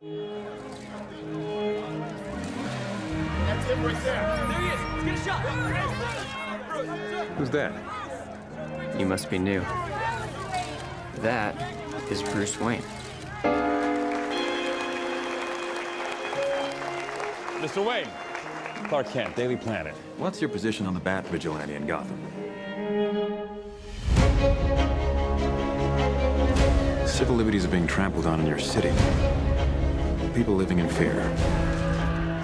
That's him right there. There he is. Let's get a shot. Who's that? You must be new. That is Bruce Wayne. Mr. Wayne. Clark Kent, Daily Planet. What's your position on the Bat Vigilante in Gotham? Civil liberties are being trampled on in your city. People living in fear.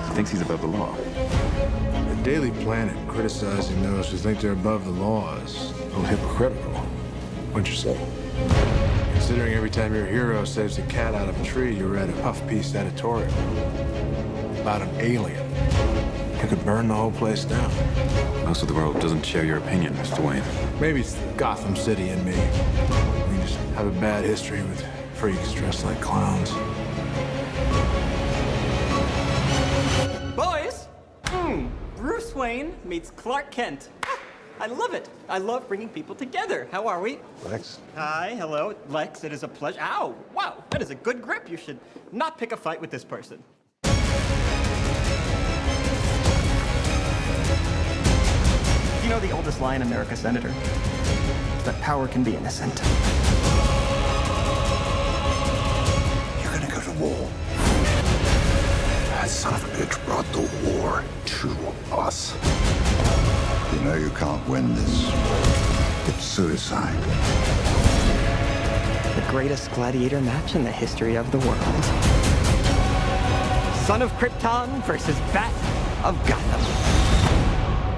He thinks he's above the law. The Daily Planet criticizing those who think they're above the law is a little hypocritical. What'd you say? Considering every time your hero saves a cat out of a tree, you read a puff-piece editorial about an alien. You could burn the whole place down. Most of the world doesn't share your opinion, Mr. Wayne. Maybe it's the Gotham City in me. We just have a bad history with freaks dressed like clowns. Boys! Bruce Wayne meets Clark Kent. Ah, I love it. I love bringing people together. How are we? Lex? Hi, hello. Lex, it is a pleasure. Ow! Wow, that is a good grip. You should not pick a fight with this person. You know the oldest lie in America, Senator? That power can be innocent. You're gonna go to war. That son of a bitch brought the war to us. You know you can't win this. It's suicide. The greatest gladiator match in the history of the world. Son of Krypton versus Bat of Gotham.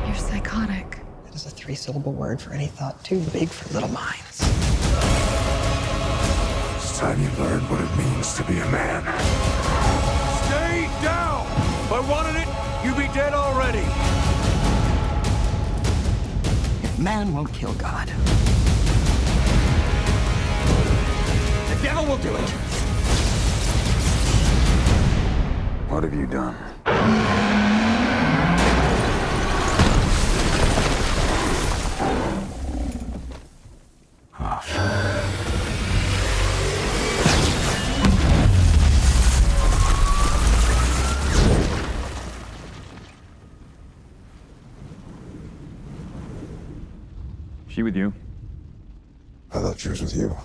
You're psychotic. It is a three-syllable word for any thought too big for little minds. It's time you learned what it means to be a man. Stay down! If I wanted it, you'd be dead already. If man won't kill God, the devil will do it. What have you done? She with you? I thought she was with you.